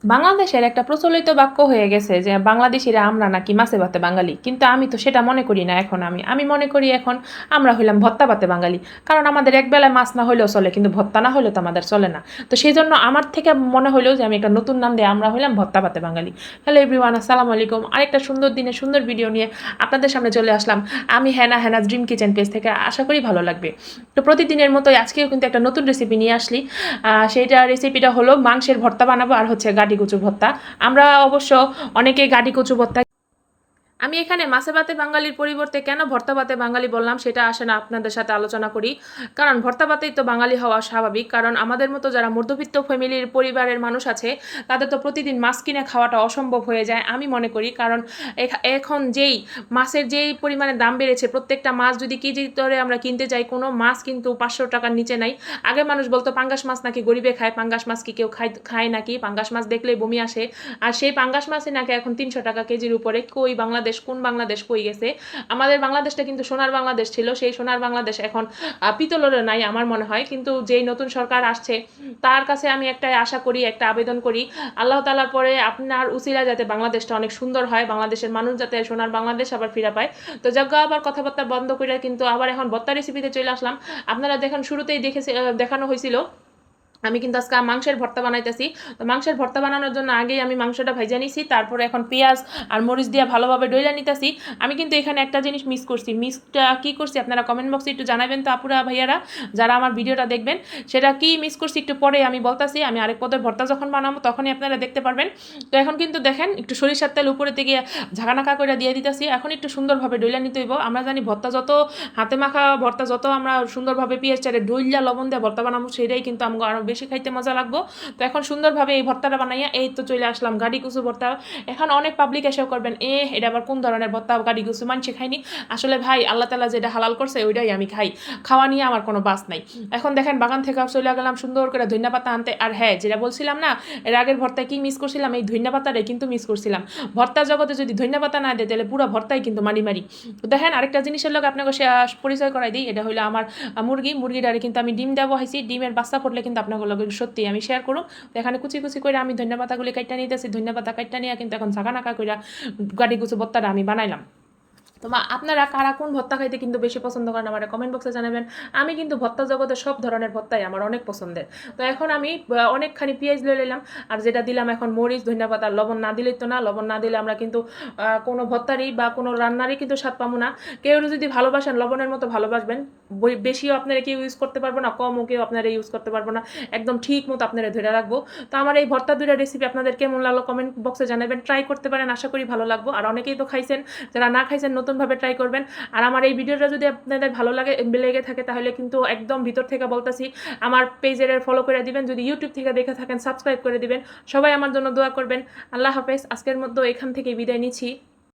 বাংলাদেশের একটা প্রচলিত বাক্য হয়ে গেছে যে বাংলাদেশিরা আমরা নাকি মাছে ভাতে বাঙালি, কিন্তু আমি তো সেটা মনে করি না। এখন আমি মনে করি এখন আমরা হইলাম ভর্তা ভাতে বাঙালি। কারণ আমাদের এক বেলায় মাছ না হইলেও চলে, কিন্তু ভর্তা না হইলেও তো আমাদের চলে না। তো সেই জন্য আমার থেকে মনে হইলো যে আমি একটা নতুন নাম দিয়ে আমরা হইলাম ভর্তা ভাতে বাঙালি। হ্যালো এভরিওয়ান, আসসালামু আলাইকুম। আরেকটা সুন্দর দিনে সুন্দর ভিডিও নিয়ে আপনাদের সামনে চলে আসলাম। আমি হ্যানাজ ড্রিম কিচেন পেজ থেকে, আশা করি ভালো লাগবে। তো প্রতিদিনের মতোই আজকেও কিন্তু একটা নতুন রেসিপি নিয়ে আসলি। সেইটা রেসিপিটা হলো মাংসের ভর্তা বানাবো আর হচ্ছে গাটি কচু ভর্তা। আমরা অবশ্য অনেকে গাটি কচু ভর্তা, আমি এখানে মাছে ভাতে বাঙালির পরিবর্তে কেন ভর্তা ভাতে বাঙালি বললাম সেটা আসে না আপনাদের সাথে আলোচনা করি। কারণ ভর্তা ভাতেই তো বাঙালি হওয়া স্বাভাবিক। কারণ আমাদের মতো যারা মধ্যবিত্ত ফ্যামিলির পরিবারের মানুষ আছে তাদের তো প্রতিদিন মাছ কিনে খাওয়াটা অসম্ভব হয়ে যায় আমি মনে করি। কারণ এখন যেই মাছের যেই পরিমাণে দাম বেড়েছে, প্রত্যেকটা মাছ যদি কেজি দরে আমরা কিনতে যাই, কোনো মাছ কিন্তু 500 টাকার নিচে নাই। আগে মানুষ বলতো পাঙ্গাস মাছ নাকি গরিবে খায়, পাঙ্গাস মাছ কি কেউ খায় নাকি, পাঙ্গাস মাছ দেখলেই বমি আসে। আর সেই পাঙ্গাস মাছই নাকি এখন 300 টাকা কেজির উপরে। কই বাংলাদেশ, কোন বাংলাদেশ কই গেছে? আমাদের বাংলাদেশটা কিন্তু সোনার বাংলাদেশ ছিল, সেই সোনার বাংলাদেশ এখন পিতলের নাই আমার মনে হয়। কিন্তু যেই নতুন সরকার আসছে তার কাছে আমি একটাই আশা করি, একটা আবেদন করি, আল্লাহ তাআলার পরে আপনার উসিলা যাতে বাংলাদেশটা অনেক সুন্দর হয়, বাংলাদেশের মানুষ যাতে সোনার বাংলাদেশ আবার ফিরে পায়। তো যজ্ঞ আবার কথাবার্তা বন্ধ করে কিন্তু আবার এখন ভর্তা রেসিপিতে চলে আসলাম। আপনারা দেখেন শুরুতেই দেখানো হয়েছিল আমি কিন্তু আজকে মাংসের ভর্তা বানাইতেছি। তো মাংসের ভর্তা বানানোর জন্য আগেই আমি মাংসটা ভাইজা নিছি, তারপরে এখন পেঁয়াজ আর মরিচ দিয়ে ভালোভাবে ডইলা নিতেছি। আমি কিন্তু এখানে একটা জিনিস মিস করছি। মিসটা কি করছি আপনারা কমেন্ট বক্সে একটু জানাবেন তো আপুরা ভাইয়ারা, যারা আমার ভিডিওটা দেখবেন। সেটা কি মিস করছি একটু পরে আমি বলতাছি। আমি আরেক পদের ভর্তা যখন বানাবো তখনই আপনারা দেখতে পারবেন। তো এখন কিন্তু দেখেন একটু সরিষার তেল উপরে থেকে ঝাঁকানাকা করে দিয়ে দিতেছি। এখন একটু সুন্দরভাবে ডইলা নিতে হইব। আমরা জানি ভর্তা যত হাতে মাখা ভর্তা যত আমরা সুন্দরভাবে পেঁয়াজ চারে ডইলা লবণ দিয়ে ভর্তা বানাবো, সেটাই কিন্তু আমাকে আরও বেশি খাইতে মজা লাগবো। তো এখন সুন্দরভাবে এই ভর্তাটা বানাইয়া এই তো চলে আসলাম গাড়ি কুচু ভর্তা। এখন অনেক পাবলিক এসেও করবেন এটা আবার কোন ধরনের ভর্তা, গাড়ি কুচু মানছি খাইনি। আসলে ভাই আল্লাহ তালা যেটা হালাল করছে ওইটাই আমি খাই, খাওয়া নিয়ে আমার কোনো বাস নাই। এখন দেখেন বাগান থেকে চলে গেলাম সুন্দর করে ধনিয়া পাতা আনতে। আর হ্যাঁ, যেটা বলছিলাম না এর আগের ভর্তায় কি মিস করছিলাম, এই ধনিয়া পাতাটাই কিন্তু মিস করছিলাম। ভর্তা জগতে যদি ধনিয়া পাতা না দেয় তাহলে পুরো ভর্তাই কিন্তু মারি মারি। তো দেখেন আরেকটা জিনিসের লোক আপনাকে পরিচয় করাই দিই। এটা হলো আমার মুরগিটারে কিন্তু আমি ডিম দেওয়া হয়েছি। ডিমের বাচ্চা ফুটলে কিন্তু আপনাকে সত্যি আমি শেয়ার করুন। তো এখানে কুচি কুচি করে আমি ধনিয়া পাতাগুলি কাইটা নিতেছি। ধনিয়া পাতা কাইটা নিয়ে কিন্তু এখন ঝাঁকানাকা করে গাড়ি কুচু ভর্তাটা আমি বানাইলাম। তো আপনারা কারা কোন ভর্তা খাইতে কিন্তু বেশি পছন্দ করেন আমার কমেন্ট বক্সে জানাবেন। আমি কিন্তু ভর্তা জগতে সব ধরনের ভর্তাই আমার অনেক পছন্দের। তো এখন আমি অনেকখানি পেঁয়াজ লয়ে নিলাম, আর যেটা দিলাম এখন মরিচ ধনিয়া পাতা। লবণ না দিলেই তো না, লবণ না দিলে আমরা কিন্তু কোনো ভর্তারই বা কোনো রান্নারই কিন্তু স্বাদ পাবো না। কেউ যদি ভালোবাসেন লবণের মতো ভালোবাসবেন, বেশিও আপনারা কেউ ইউজ করতে পারবো না, কমও কেউ আপনারা ইউজ করতে পারবো না, একদম ঠিক মতো আপনারা ধরে রাখবো। তো আমার এই ভর্তা দুইটা রেসিপি আপনাদের কেমন লাগলো কমেন্ট বক্সে জানাবেন। ট্রাই করতে পারেন, আশা করি ভালো লাগবো। আর অনেকেই তো খাইছেন, যারা না খাইছেন নতুনভাবে ট্রাই করবেন। আর আমার এই ভিডিওটা যদি আপনাদের ভালো লেগে থাকে তাহলে কিন্তু একদম ভিতর থেকে বলতেছি আমার পেজের ফলো করে দিবেন। যদি ইউটিউব থেকে দেখে থাকেন সাবস্ক্রাইব করে দিবেন। সবাই আমার জন্য দোয়া করবেন। আল্লাহ হাফেজ। আজকের মধ্যে এখান থেকে বিদায় নিচ্ছি।